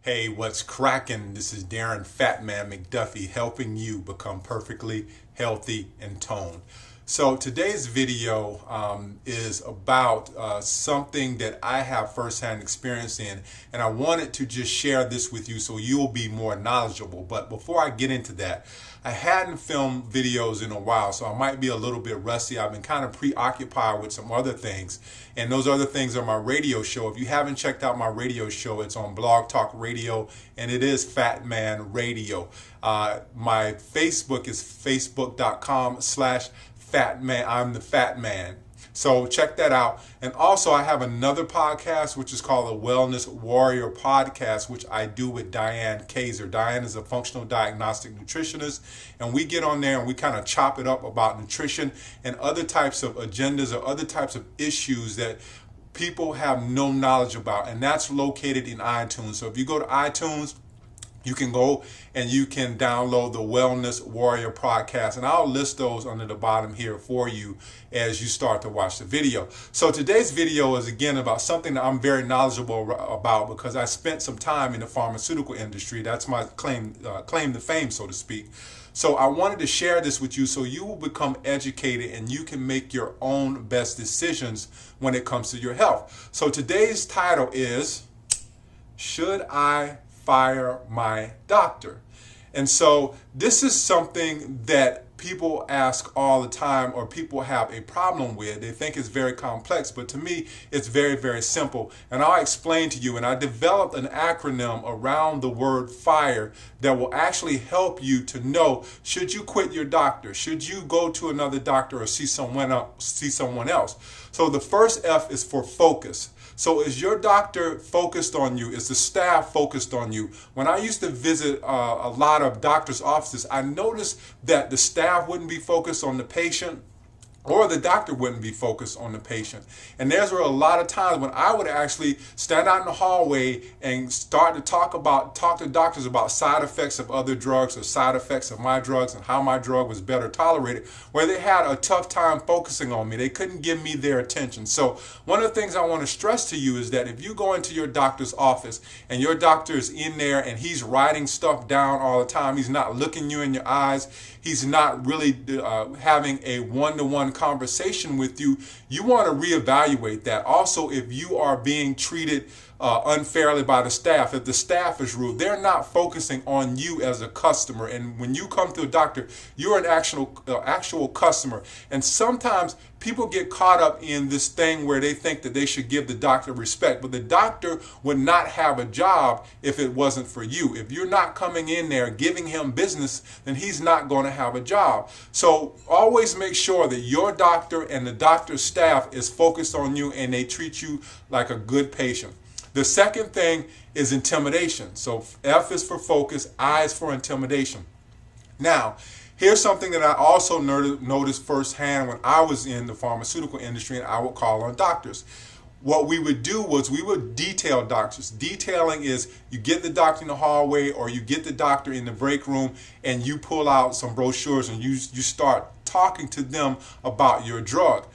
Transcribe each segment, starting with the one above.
Hey, what's cracking? This is Darren Phat-Man McDuffie helping you become perfectly healthy and toned. So today's video is about something that I have firsthand experience in, and I wanted to just share this with you so you'll be more knowledgeable. But before I get into that, I hadn't filmed videos in a while, so I might be a little bit rusty. I've been kind of preoccupied with some other things, and those other things are my radio show. If you haven't checked out my radio show, it's on Blog Talk Radio, and it is Phat-Man Radio. My Facebook is facebook.com/Phat-Man. I'm the Phat-Man. So check that out. And also I have another podcast which is called the Wellness Warrior Podcast, which I do with Diane Kaiser. Diane is a functional diagnostic nutritionist, and we get on there and we kind of chop it up about nutrition and other types of agendas or other types of issues that people have no knowledge about, and that's located in iTunes. So if you go to iTunes, you can go and you can download the Wellness Warrior Podcast, and I'll list those under the bottom here for you as you start to watch the video. So today's video is again about something that I'm very knowledgeable about because I spent some time in the pharmaceutical industry. That's my claim to fame, so to speak. So I wanted to share this with you so you will become educated and you can make your own best decisions when it comes to your health. So today's title is, Should I Fire My Doctor? And so this is something that people ask all the time, or people have a problem with. They think it's very complex, but to me it's very, very simple, and I'll explain to you. And I developed an acronym around the word fire that will actually help you to know, should you quit your doctor, should you go to another doctor or see someone else. So the first F is for focus. So is your doctor focused on you? Is the staff focused on you? When I used to visit a lot of doctors' offices, I noticed that the staff wouldn't be focused on the patient, or the doctor wouldn't be focused on the patient. And there were a lot of times when I would actually stand out in the hallway and start to talk to doctors about side effects of other drugs or side effects of my drugs and how my drug was better tolerated, where they had a tough time focusing on me. They couldn't give me their attention. So one of the things I want to stress to you is that if you go into your doctor's office and your doctor is in there and he's writing stuff down all the time, he's not looking you in your eyes, he's not really having a one-to-one conversation with you, you want to reevaluate that. Also, if you are being treated unfairly by the staff, if the staff is rude, they're not focusing on you as a customer. And when you come to a doctor, you're an actual customer. And sometimes people get caught up in this thing where they think that they should give the doctor respect, but the doctor would not have a job if it wasn't for you. If you're not coming in there giving him business, then he's not going to have a job. So always make sure that your doctor and the doctor's staff is focused on you and they treat you like a good patient. The second thing is intimidation. So F is for focus, I is for intimidation. Now, here's something that I also noticed firsthand when I was in the pharmaceutical industry and I would call on doctors. What we would do was we would detail doctors. Detailing is you get the doctor in the hallway or you get the doctor in the break room and you pull out some brochures and you start talking to them about your drug.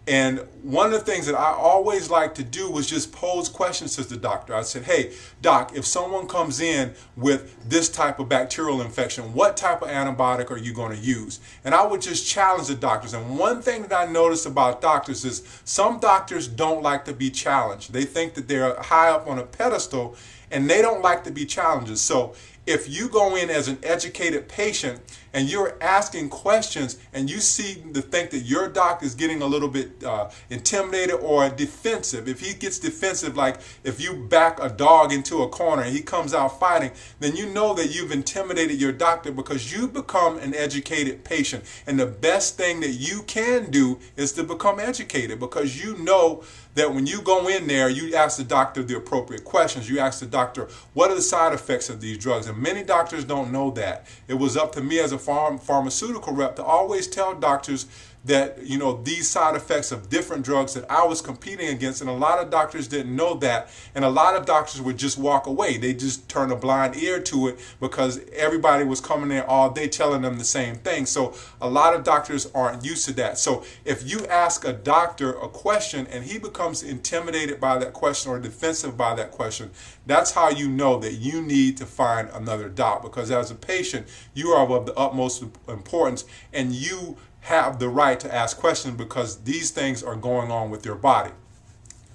And one of the things that I always like to do was just pose questions to the doctor. I said, hey, doc, if someone comes in with this type of bacterial infection, what type of antibiotic are you going to use? And I would just challenge the doctors. And one thing that I noticed about doctors is some doctors don't like to be challenged. They think that they're high up on a pedestal and they don't like to be challenged. So if you go in as an educated patient and you're asking questions and you seem to think that your doc is getting a little bit intimidated or defensive, if he gets defensive, like if you back a dog into a corner and he comes out fighting, then you know that you've intimidated your doctor because you become an educated patient. And the best thing that you can do is to become educated, because you know that when you go in there, you ask the doctor the appropriate questions. You ask the doctor, what are the side effects of these drugs? And many doctors don't know that. It was up to me as a pharmaceutical rep to always tell doctors that, you know, these side effects of different drugs that I was competing against, and a lot of doctors didn't know that, and a lot of doctors would just walk away. They just turn a blind ear to it because everybody was coming there all day telling them the same thing. So a lot of doctors aren't used to that. So if you ask a doctor a question and he becomes intimidated by that question or defensive by that question, that's how you know that you need to find another doc, because as a patient, you are of the utmost importance, and you have the right to ask questions because these things are going on with your body.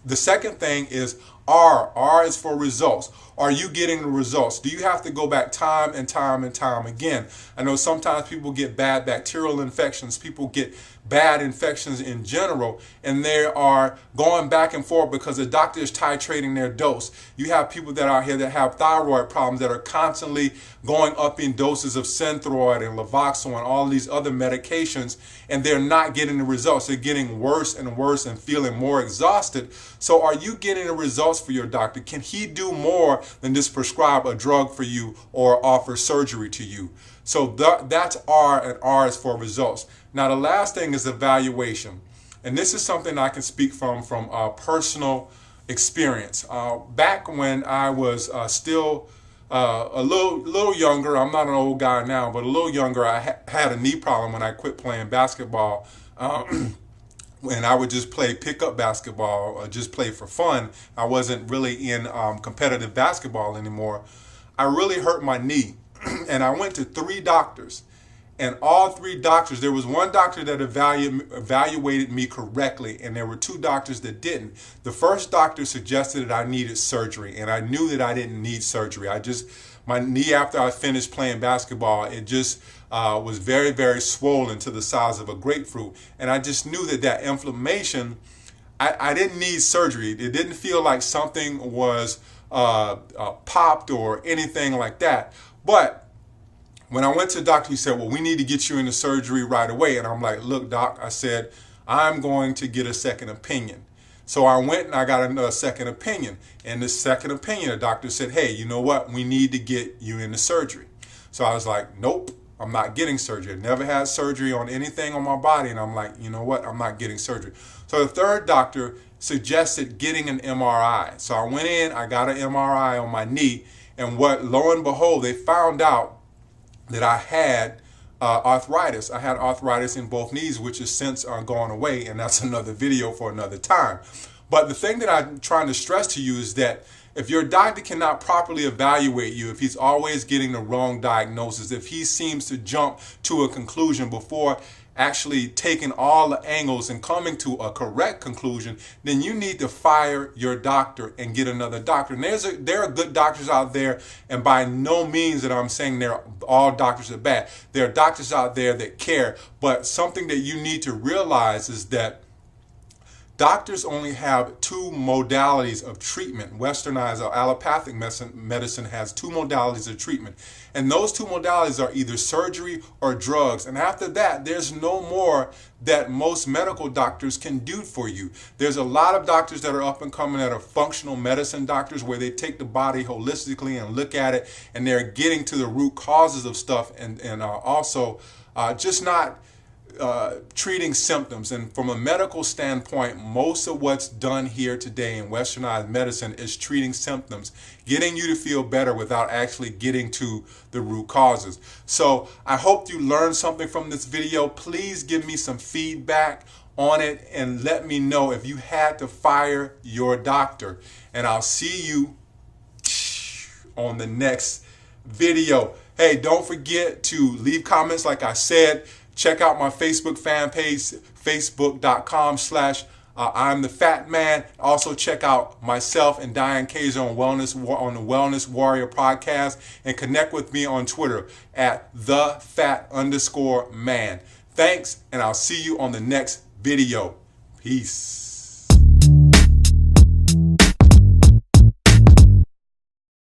The second thing is R. R is for results. Are you getting the results? Do you have to go back time and time and time again? I know sometimes people get bad bacterial infections, people get bad infections in general, and they are going back and forth because the doctor is titrating their dose. You have people that are out here that have thyroid problems that are constantly going up in doses of Synthroid and Levoxyl and all these other medications, and they're not getting the results. They're getting worse and worse and feeling more exhausted. So are you getting the results for your doctor? Can he do more than just prescribe a drug for you or offer surgery to you? So that's R, and R is for results. Now the last thing is evaluation, and this is something I can speak from personal experience. Back when I was still a little younger, I'm not an old guy now, but a little younger, I had a knee problem when I quit playing basketball. When I would just play pickup basketball or just play for fun, I wasn't really in competitive basketball anymore. I really hurt my knee, and I went to 3 doctors. And all 3 doctors, there was one doctor that evaluated me correctly, and there were 2 doctors that didn't. The first doctor suggested that I needed surgery, and I knew that I didn't need surgery. My knee, after I finished playing basketball, it just was very, very swollen to the size of a grapefruit. And I just knew that inflammation, I didn't need surgery. It didn't feel like something was popped or anything like that. But when I went to the doctor, he said, well, we need to get you into surgery right away. And I'm like, look, doc, I said, I'm going to get a second opinion. So I went and I got a second opinion. And the second opinion, the doctor said, hey, you know what? We need to get you into surgery. So I was like, nope, I'm not getting surgery. I never had surgery on anything on my body. And I'm like, you know what? I'm not getting surgery. So the third doctor suggested getting an MRI. So I went in, I got an MRI on my knee. And lo and behold, they found out that I had arthritis. I had arthritis in both knees, which has since gone away, and that's another video for another time. But the thing that I'm trying to stress to you is that if your doctor cannot properly evaluate you, if he's always getting the wrong diagnosis, if he seems to jump to a conclusion before actually taking all the angles and coming to a correct conclusion, then you need to fire your doctor and get another doctor. And there are good doctors out there, and by no means that I'm saying all doctors are bad. There are doctors out there that care, but something that you need to realize is that doctors only have 2 modalities of treatment. Westernized or allopathic medicine has 2 modalities of treatment. And those 2 modalities are either surgery or drugs. And after that, there's no more that most medical doctors can do for you. There's a lot of doctors that are up and coming that are functional medicine doctors, where they take the body holistically and look at it, and they're getting to the root causes of stuff, and also just not treating symptoms. And from a medical standpoint, most of what's done here today in westernized medicine is treating symptoms, getting you to feel better without actually getting to the root causes. So I hope you learned something from this video. Please give me some feedback on it and let me know if you had to fire your doctor. And I'll see you on the next video. Hey, don't forget to leave comments like I said. Check out my Facebook fan page, facebook.com/I'm the Phat-Man. Also check out myself and Darren Kaiser on the Wellness Warrior podcast, and connect with me on Twitter at @thefat_man. Thanks, and I'll see you on the next video. Peace.